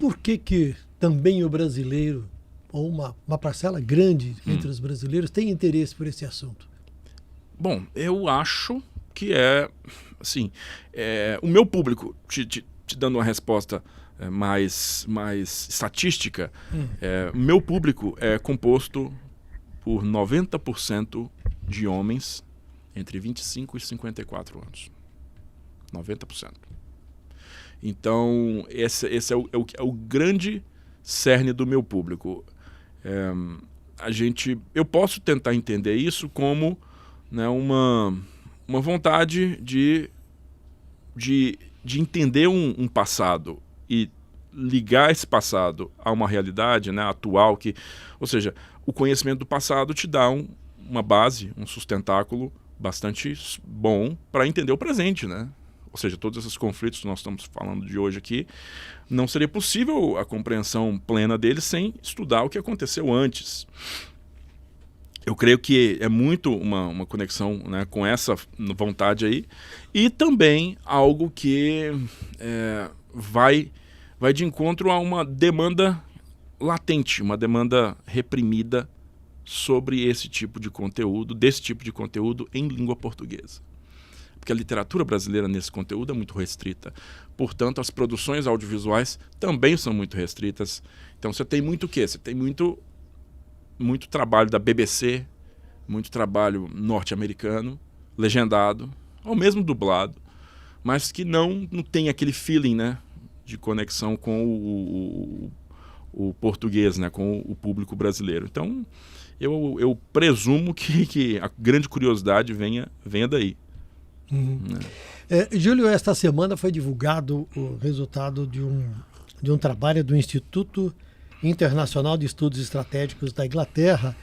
por que também o brasileiro, ou uma parcela grande entre os brasileiros, tem interesse por esse assunto? Bom, eu acho que assim, o meu público, te dando uma resposta mais estatística, o meu público é composto por 90% de homens entre 25 e 54 anos. 90%. Então, esse é o grande cerne do meu público. Eu posso tentar entender isso como, né, uma vontade de entender um passado e ligar esse passado a uma realidade, né, atual, ou seja, o conhecimento do passado te dá uma base, um sustentáculo bastante bom para entender o presente, né? Ou seja, todos esses conflitos que nós estamos falando de hoje aqui, não seria possível a compreensão plena deles sem estudar o que aconteceu antes. Eu creio que é muito uma conexão, né, com essa vontade aí, e também algo que vai de encontro a uma demanda latente, uma demanda reprimida sobre esse tipo de conteúdo, desse tipo de conteúdo em língua portuguesa. Porque a literatura brasileira nesse conteúdo é muito restrita. Portanto, as produções audiovisuais também são muito restritas. Então você tem muito o quê? Você tem muito trabalho da BBC, muito trabalho norte-americano, legendado, ou mesmo dublado, mas que não tem aquele feeling, né, de conexão com o português, né, com o público brasileiro. Então, eu presumo que a grande curiosidade venha daí. Júlio, esta semana foi divulgado o resultado de um trabalho do Instituto Internacional de Estudos Estratégicos da Inglaterra,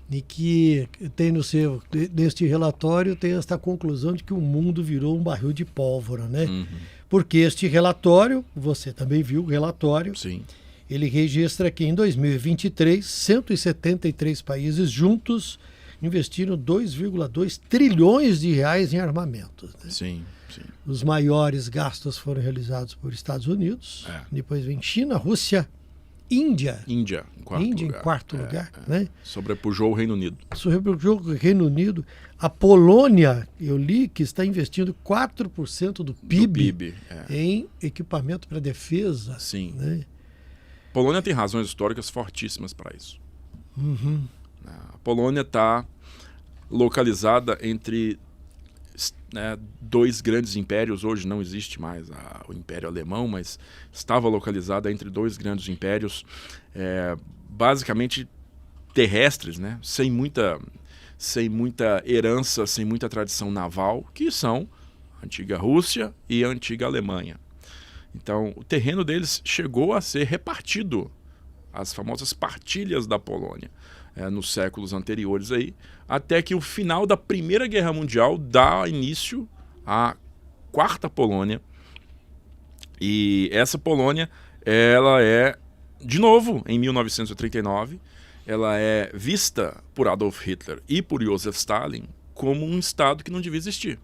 e que tem neste relatório tem esta conclusão de que o mundo virou um barril de pólvora, né? Porque este relatório, você também viu o relatório, sim, ele registra que em 2023, 173 países juntos investiram 2,2 trilhões de reais em armamentos, né? Sim. Os maiores gastos foram realizados por Estados Unidos, depois vem China, Rússia, Índia em quarto lugar. Né? Sobrepujou o Reino Unido. Sobrepujou o Reino Unido. A Polônia, eu li que está investindo 4% do PIB em equipamento para defesa. Sim. Né? A Polônia tem razões históricas fortíssimas para isso. A Polônia está localizada entre, né, dois grandes impérios. Hoje não existe mais o Império Alemão, mas estava localizada entre dois grandes impérios, basicamente terrestres, né, sem muita herança, sem muita tradição naval, que são a antiga Rússia e a antiga Alemanha. Então, o terreno deles chegou a ser repartido, as famosas partilhas da Polônia, nos séculos anteriores aí, até que o final da Primeira Guerra Mundial dá início à Quarta Polônia. E essa Polônia, ela de novo, em 1939, ela é vista por Adolf Hitler e por Joseph Stalin como um Estado que não devia existir,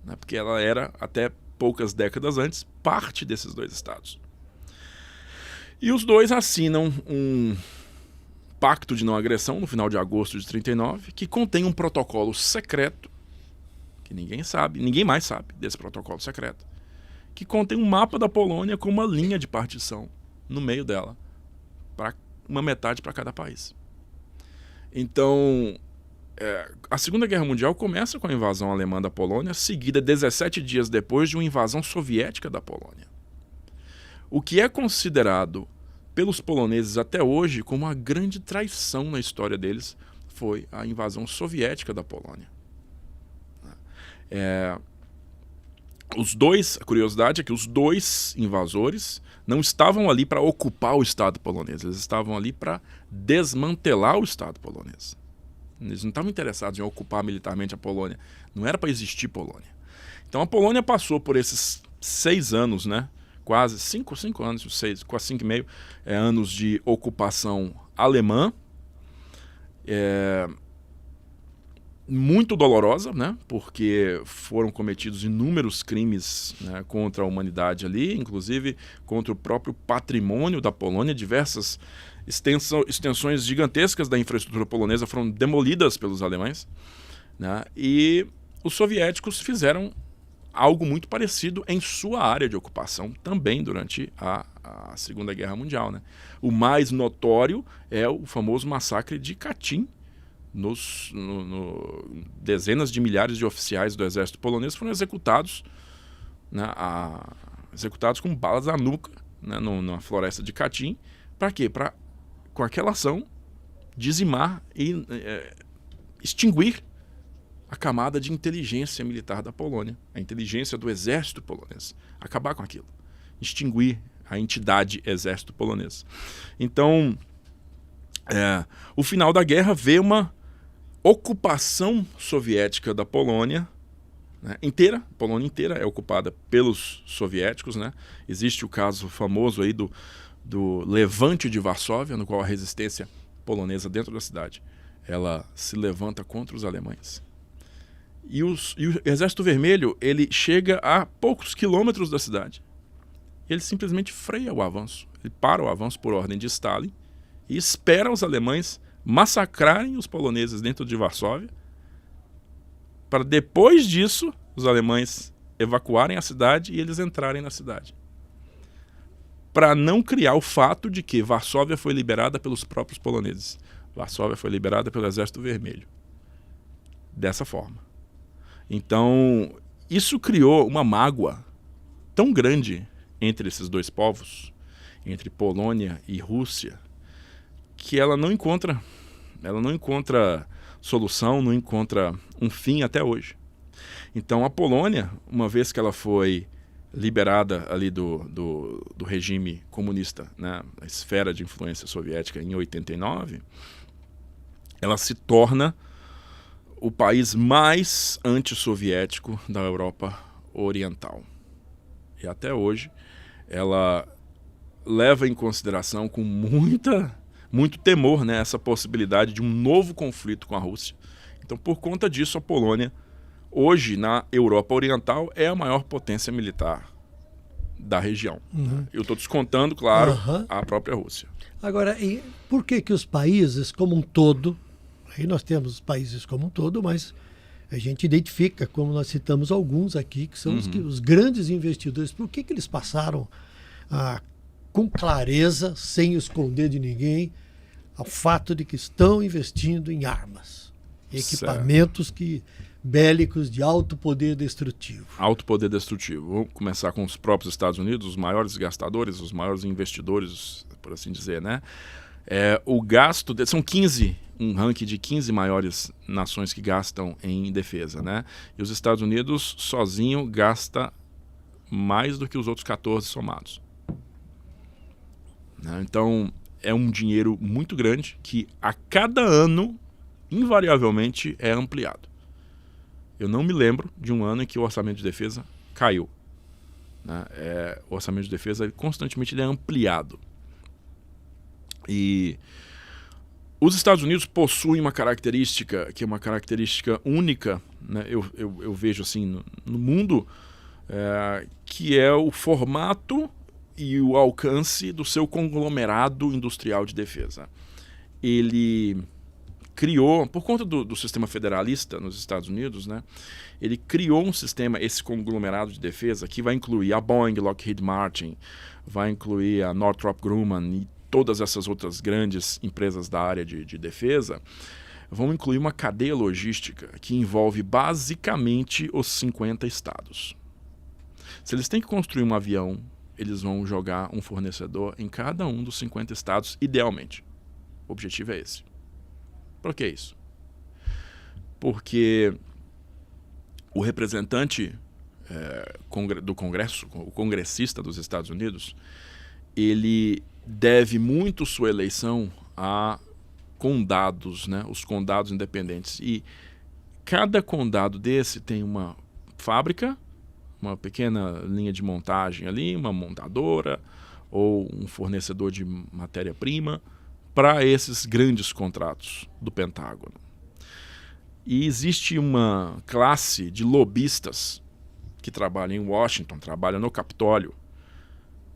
né? Porque ela era, até poucas décadas antes, parte desses dois Estados. E os dois assinam um pacto de não agressão no final de agosto de 1939, que contém um protocolo secreto, que ninguém mais sabe desse protocolo secreto, que contém um mapa da Polônia com uma linha de partição no meio dela, para uma metade para cada país. Então, a Segunda Guerra Mundial começa com a invasão alemã da Polônia, seguida 17 dias depois de uma invasão soviética da Polônia. O que é considerado pelos poloneses até hoje como uma grande traição na história deles foi a invasão soviética da Polônia. A curiosidade é que os dois invasores não estavam ali para ocupar o Estado polonês, eles estavam ali para desmantelar o Estado polonês. Eles não estavam interessados em ocupar militarmente a Polônia, não era para existir Polônia. Então a Polônia passou por esses 6 anos, né? Quase 5 anos, quase 5,5 anos de ocupação alemã, muito dolorosa, né? Porque foram cometidos inúmeros crimes, né, contra a humanidade ali, inclusive contra o próprio patrimônio da Polônia. Diversas extensões gigantescas da infraestrutura polonesa foram demolidas pelos alemães, né? E os soviéticos fizeram algo muito parecido em sua área de ocupação também durante a Segunda Guerra Mundial, né? O mais notório é o famoso massacre de Katyn. Dezenas de milhares de oficiais do exército polonês foram executados, né, executados com balas na nuca, né, na floresta de Katyn. Para quê? Para, com aquela ação, dizimar e extinguir a camada de inteligência militar da Polônia, a inteligência do exército polonês. Acabar com aquilo. Extinguir a entidade exército polonês. Então, o final da guerra vê uma ocupação soviética da Polônia, né, inteira. A Polônia inteira é ocupada pelos soviéticos, né? Existe o caso famoso aí do Levante de Varsóvia, no qual a resistência polonesa dentro da cidade ela se levanta contra os alemães. E o Exército Vermelho, ele chega a poucos quilômetros da cidade. Ele simplesmente freia o avanço. Ele para o avanço por ordem de Stalin e espera os alemães massacrarem os poloneses dentro de Varsóvia, para depois disso os alemães evacuarem a cidade e eles entrarem na cidade. Para não criar o fato de que Varsóvia foi liberada pelos próprios poloneses. Varsóvia foi liberada pelo Exército Vermelho. Dessa forma. Então, isso criou uma mágoa tão grande entre esses dois povos, entre Polônia e Rússia, que ela não encontra solução, não encontra um fim até hoje. Então, a Polônia, uma vez que ela foi liberada ali do regime comunista, né, a esfera de influência soviética, em 89, ela se torna o país mais antissoviético da Europa Oriental. E até hoje ela leva em consideração com muito temor, né, essa possibilidade de um novo conflito com a Rússia. Então, por conta disso, a Polônia, hoje, na Europa Oriental, é a maior potência militar da região. Uhum. Eu estou descontando, claro, a própria Rússia. Agora, e por que os países como um todo, aí nós temos os países como um todo, mas a gente identifica, como nós citamos alguns aqui, que são os grandes investidores, por que eles passaram com clareza, sem esconder de ninguém, ao fato de que estão investindo em armas, equipamentos bélicos de alto poder destrutivo. Alto poder destrutivo. Vamos começar com os próprios Estados Unidos, os maiores gastadores, os maiores investidores, por assim dizer, né? O gasto, são 15, um ranking de 15 maiores nações que gastam em defesa, né? E os Estados Unidos, sozinho, gasta mais do que os outros 14 somados. Então, é um dinheiro muito grande que a cada ano, invariavelmente, é ampliado. Eu não me lembro de um ano em que o orçamento de defesa caiu. Né? O orçamento de defesa constantemente é ampliado. E os Estados Unidos possuem uma característica que é uma característica única, né? Eu vejo assim no mundo, que é o formato e o alcance do seu conglomerado industrial de defesa. Ele criou, por conta do sistema federalista nos Estados Unidos, né, ele criou um sistema, esse conglomerado de defesa, que vai incluir a Boeing, Lockheed Martin, vai incluir a Northrop Grumman e todas essas outras grandes empresas da área de defesa, vão incluir uma cadeia logística que envolve basicamente os 50 estados. Se eles têm que construir um avião, eles vão jogar um fornecedor em cada um dos 50 estados, idealmente. O objetivo é esse. Por que isso? Porque o representante do Congresso, o congressista dos Estados Unidos, ele deve muito sua eleição a condados, né? Os condados independentes. E cada condado desse tem uma fábrica, uma pequena linha de montagem ali, uma montadora ou um fornecedor de matéria-prima para esses grandes contratos do Pentágono. E existe uma classe de lobistas que trabalham em Washington, trabalham no Capitólio,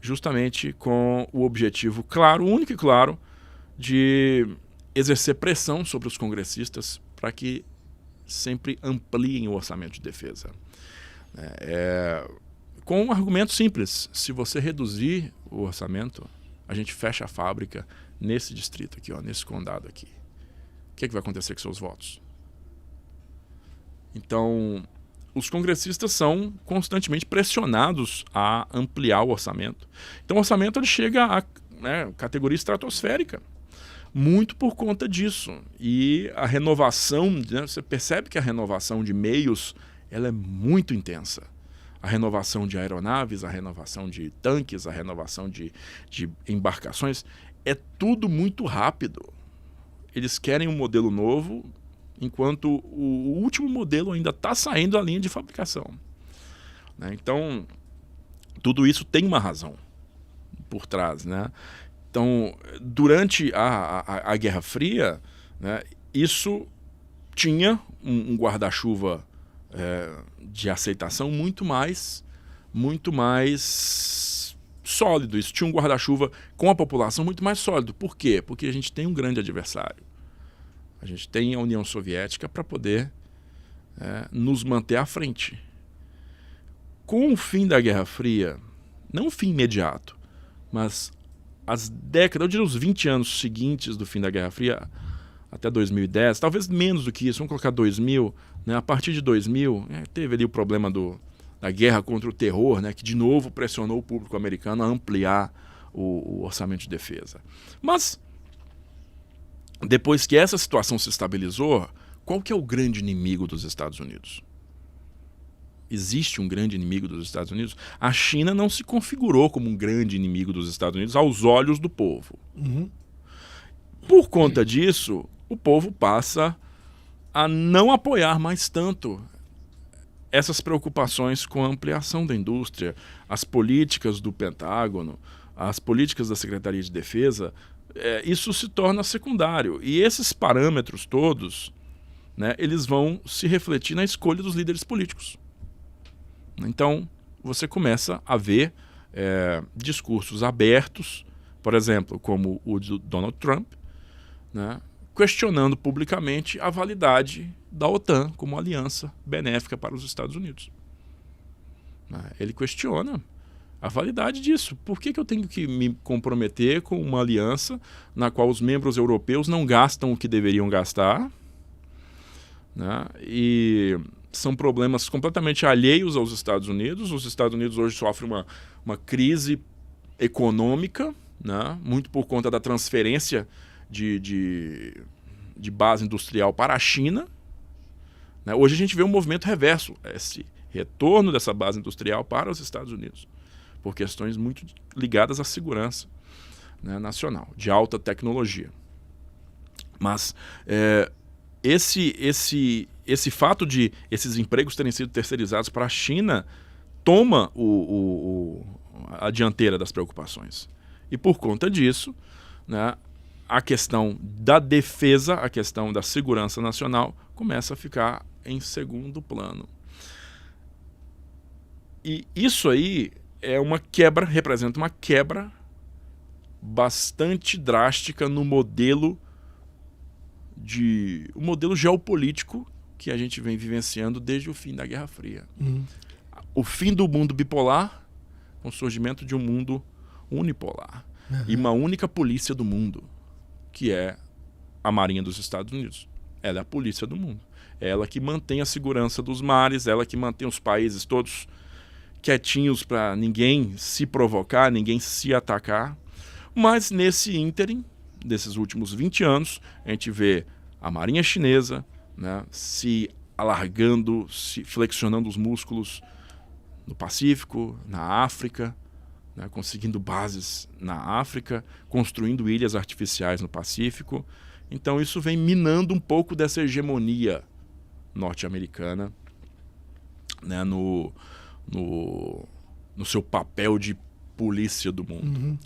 justamente com o objetivo claro, único e claro, de exercer pressão sobre os congressistas para que sempre ampliem o orçamento de defesa. Com um argumento simples: se você reduzir o orçamento, a gente fecha a fábrica nesse distrito aqui, ó, nesse condado aqui. O que vai acontecer com seus votos? Então, os congressistas são constantemente pressionados a ampliar o orçamento. Então, o orçamento ele chega a categoria estratosférica, muito por conta disso. E a renovação, né, você percebe que a renovação de meios ela é muito intensa. A renovação de aeronaves, a renovação de tanques, a renovação de embarcações, é tudo muito rápido. Eles querem um modelo novo, enquanto o último modelo ainda está saindo da linha de fabricação. Né? Então, tudo isso tem uma razão por trás. Né? Então, durante a Guerra Fria, né, isso tinha um guarda-chuva de aceitação muito mais sólido. Isso tinha um guarda-chuva com a população muito mais sólido. Por quê? Porque a gente tem um grande adversário. A gente tem a União Soviética para poder nos manter à frente. Com o fim da Guerra Fria, não o fim imediato, mas as décadas, eu diria os 20 anos seguintes do fim da Guerra Fria, até 2010, talvez menos do que isso, vamos colocar 2000, né? A partir de 2000, teve ali o problema da guerra contra o terror, né? Que de novo pressionou o público americano a ampliar o orçamento de defesa. Mas, depois que essa situação se estabilizou, qual que é o grande inimigo dos Estados Unidos? Existe um grande inimigo dos Estados Unidos? A China não se configurou como um grande inimigo dos Estados Unidos aos olhos do povo. Uhum. Por conta disso, o povo passa a não apoiar mais tanto essas preocupações com a ampliação da indústria, as políticas do Pentágono, as políticas da Secretaria de Defesa. Isso se torna secundário. E esses parâmetros todos, né, eles vão se refletir na escolha dos líderes políticos. Então, você começa a ver discursos abertos, por exemplo, como o de Donald Trump, né, questionando publicamente a validade da OTAN como aliança benéfica para os Estados Unidos. Ele questiona a validade disso. Por que eu tenho que me comprometer com uma aliança na qual os membros europeus não gastam o que deveriam gastar? Né? E são problemas completamente alheios aos Estados Unidos. Os Estados Unidos hoje sofrem uma crise econômica, né? Muito por conta da transferência de base industrial para a China. Né? Hoje a gente vê um movimento reverso, esse retorno dessa base industrial para os Estados Unidos, por questões muito ligadas à segurança, né, nacional, de alta tecnologia. Mas esse fato de esses empregos terem sido terceirizados para a China toma a dianteira das preocupações. E por conta disso, né, a questão da defesa, a questão da segurança nacional começa a ficar em segundo plano. E isso aí representa uma quebra bastante drástica no modelo geopolítico que a gente vem vivenciando desde o fim da Guerra Fria. O fim do mundo bipolar, com o surgimento de um mundo unipolar. E uma única polícia do mundo, que é a Marinha dos Estados Unidos. Ela é a polícia do mundo. Ela que mantém a segurança dos mares, ela que mantém os países todos quietinhos para ninguém se provocar, ninguém se atacar. Mas nesse ínterim, desses últimos 20 anos, a gente vê a Marinha chinesa, né, se alargando, se flexionando os músculos no Pacífico, na África, né, conseguindo bases na África, construindo ilhas artificiais no Pacífico. Então isso vem minando um pouco dessa hegemonia norte-americana, né, no seu papel de polícia do mundo.